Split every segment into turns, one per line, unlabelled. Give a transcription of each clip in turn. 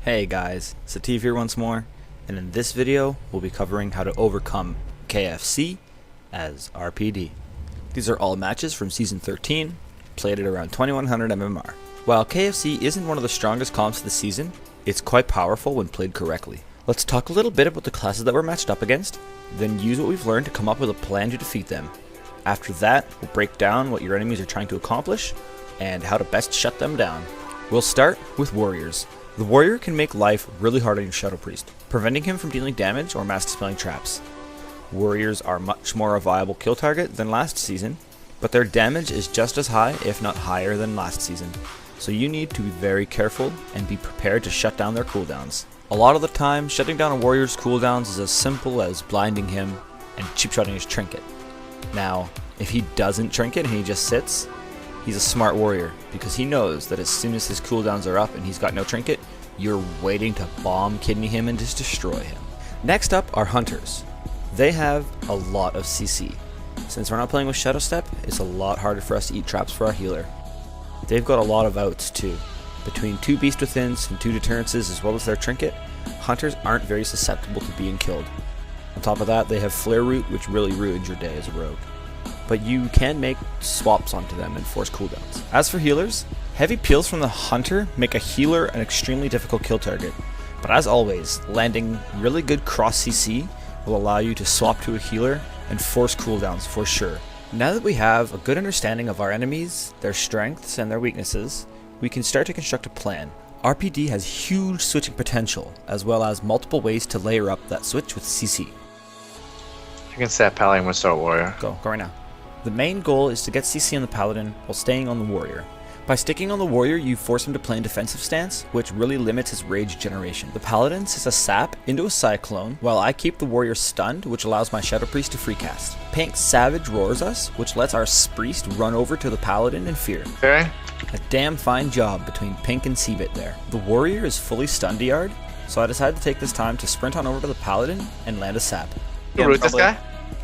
Hey guys, Sativ here once more, and in this video we'll be covering how to overcome KFC as RPD. These are all matches from Season 13, played at around 2100 MMR. While KFC isn't one of the strongest comps of the season, it's quite powerful when played correctly. Let's talk a little bit about the classes that we're matched up against, then use what we've learned to come up with a plan to defeat them. After that, we'll break down what your enemies are trying to accomplish, and how to best shut them down. We'll start with Warriors. The Warrior can make life really hard on your Shadow Priest, preventing him from dealing damage or mass dispelling traps. Warriors are much more a viable kill target than last season, but their damage is just as high, if not higher than last season, so you need to be very careful and be prepared to shut down their cooldowns. A lot of the time, shutting down a Warrior's cooldowns is as simple as blinding him and cheap-shotting his trinket. Now, if he doesn't trinket and he just sits, he's a smart warrior, because he knows that as soon as his cooldowns are up and he's got no trinket, you're waiting to bomb kidney him and just destroy him. Next up are Hunters. They have a lot of CC. Since we're not playing with Shadow Step, it's a lot harder for us to eat traps for our healer. They've got a lot of outs too. Between 2 Beast Withins and 2 Deterrences as well as their trinket, Hunters aren't very susceptible to being killed. On top of that, they have Flare Root, which really ruins your day as a rogue. But you can make swaps onto them and force cooldowns. As for healers, heavy peels from the Hunter make a healer an extremely difficult kill target. But as always, landing really good cross CC will allow you to swap to a healer and force cooldowns for sure. Now that we have a good understanding of our enemies, their strengths, and their weaknesses, we can start to construct a plan. RPD has huge switching potential, as well as multiple ways to layer up that switch with CC.
I can set Pally and we'll start Warrior.
Go right now. The main goal is to get CC on the Paladin while staying on the Warrior. By sticking on the Warrior, you force him to play in defensive stance, which really limits his rage generation. The Paladin sets a sap into a Cyclone, while I keep the Warrior stunned, which allows my Shadow Priest to free cast. Pink Savage roars us, which lets our Priest run over to the Paladin in fear.
Okay.
A damn fine job between Pink and Seabit there. The Warrior is fully stunned DR'd, so I decided to take this time to sprint on over to the Paladin and land a sap.
You root this guy?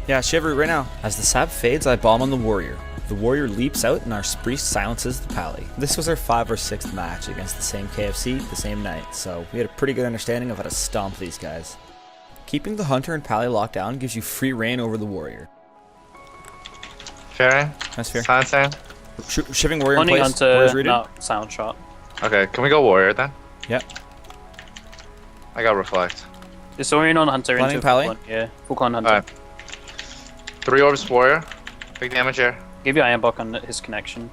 Yeah, shiver right now. As the sap fades, I bomb on the Warrior. The Warrior leaps out and our Priest silences the Pally. This was our 5th or 6th match against the same KFC the same night, so we had a pretty good understanding of how to stomp these guys. Keeping the Hunter and Pally locked down gives you free reign over the Warrior.
Fair.
Nice fair.
Silence.
Shiving Warrior in place.
Hunter,
Warrior's rooted.
no, silent shot.
Okay, can we go Warrior then?
Yep.
I got Reflect.
Disorienting on Hunter
Blinding
into
Pally?
full clone. Yeah, full clone Hunter.
Alright. 3 orbs Warrior. Big damage here.
Give you Iron Block on his connection.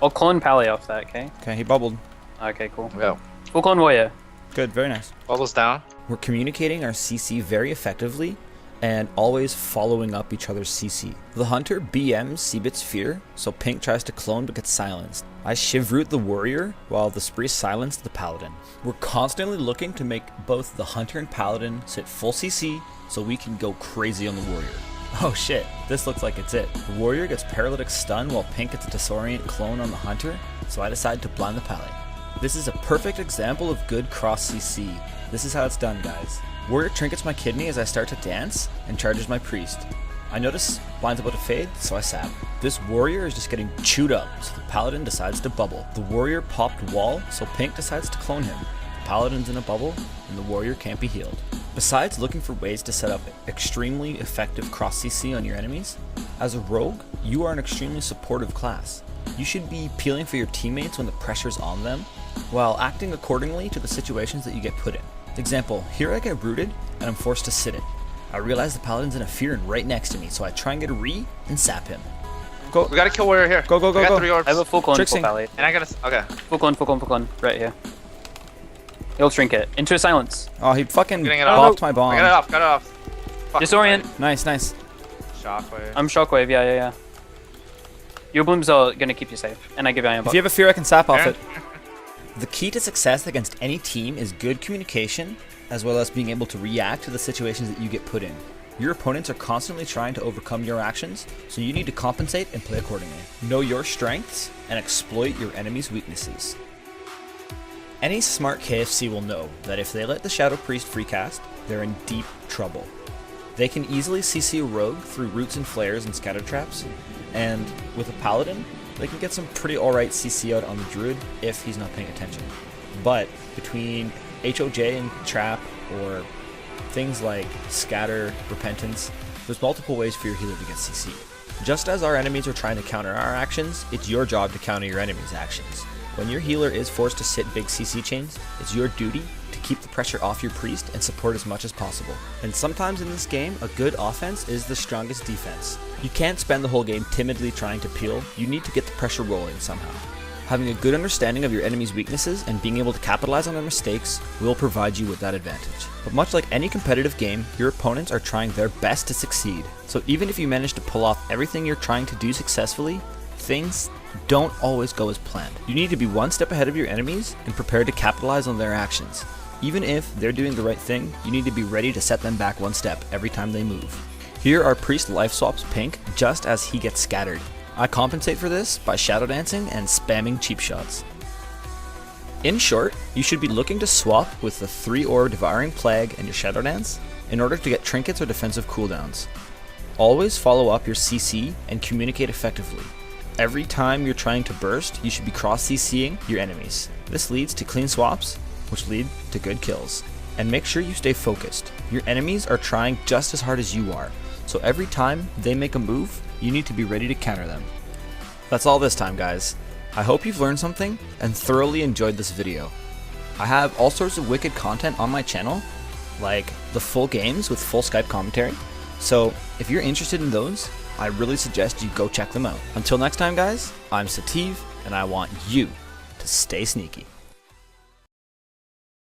I'll clone Pally off that, okay?
Okay, he bubbled.
Okay, cool.
Go.
Full clone Warrior.
Good, very nice.
Bubbles down.
We're communicating our CC very effectively and always following up each other's CC. The Hunter BMs Seabit's Fear, so Pink tries to clone but gets silenced. I Shivroot the Warrior while the Priest silenced the Paladin. We're constantly looking to make both the Hunter and Paladin sit full CC so we can go crazy on the Warrior. Oh shit, this looks like it's it. The Warrior gets Paralytic Stun while Pink gets a Disorient clone on the Hunter, so I decide to blind the Pally. This is a perfect example of good cross CC. This is how it's done, guys. Warrior trinkets my kidney as I start to dance and charges my Priest. I notice blind's about to fade, so I sap. This Warrior is just getting chewed up, so the Paladin decides to bubble. The Warrior popped wall, so Pink decides to clone him. The Paladin's in a bubble, and the Warrior can't be healed. Besides looking for ways to set up extremely effective cross CC on your enemies, as a rogue, you are an extremely supportive class. You should be peeling for your teammates when the pressure's on them, while acting accordingly to the situations that you get put in. Example, here I get rooted, and I'm forced to sit it. I realize the Paladin's in a fear and right next to me, so I try and get a re and sap him.
Go. We gotta kill Warrior here.
Go,
I got 3 orbs.
I have a full clone for
Tricksing.
Pally.
And I gotta. Okay.
Full clone, right here. He'll trinket. Into a silence.
Oh, he fucking
Getting it
popped
off.
my bomb.
I got it off. Got it off. Fuck.
Disorient.
Nice, nice.
Shockwave.
I'm Shockwave, yeah. Your blooms are gonna keep you safe, and I give you Iron
If
Block.
you have a fear, I can sap off
Yeah.
it. The key to success against any team is good communication, as well as being able to react to the situations that you get put in. Your opponents are constantly trying to overcome your actions, so you need to compensate and play accordingly. Know your strengths and exploit your enemy's weaknesses. Any smart KFC will know that if they let the Shadow Priest freecast, they're in deep trouble. They can easily CC a rogue through roots and flares and scatter traps, and with a Paladin, they can get some pretty alright CC out on the Druid if he's not paying attention. But between HOJ and Trap, or things like Scatter, Repentance, there's multiple ways for your healer to get CC. Just as our enemies are trying to counter our actions, it's your job to counter your enemy's actions. When your healer is forced to sit big CC chains, it's your duty to keep the pressure off your priest and support as much as possible. And sometimes in this game, a good offense is the strongest defense. You can't spend the whole game timidly trying to peel, you need to get the pressure rolling somehow. Having a good understanding of your enemy's weaknesses and being able to capitalize on their mistakes will provide you with that advantage. But much like any competitive game, your opponents are trying their best to succeed. So even if you manage to pull off everything you're trying to do successfully, things don't always go as planned. You need to be one step ahead of your enemies and prepared to capitalize on their actions. Even if they're doing the right thing, you need to be ready to set them back one step every time they move. Here our priest life swaps pink just as he gets scattered. I compensate for this by shadow dancing and spamming cheap shots. In short, you should be looking to swap with the 3-orb Devouring Plague and your shadow dance in order to get trinkets or defensive cooldowns. Always follow up your CC and communicate effectively. Every time you're trying to burst, you should be cross CCing your enemies. This leads to clean swaps, which lead to good kills. And make sure you stay focused. Your enemies are trying just as hard as you are, so every time they make a move, you need to be ready to counter them. That's all this time, guys. I hope you've learned something and thoroughly enjoyed this video. I have all sorts of wicked content on my channel, like the full games with full Skype commentary, so if you're interested in those, I really suggest you go check them out. Until next time, guys, I'm Sativ, and I want you to stay sneaky.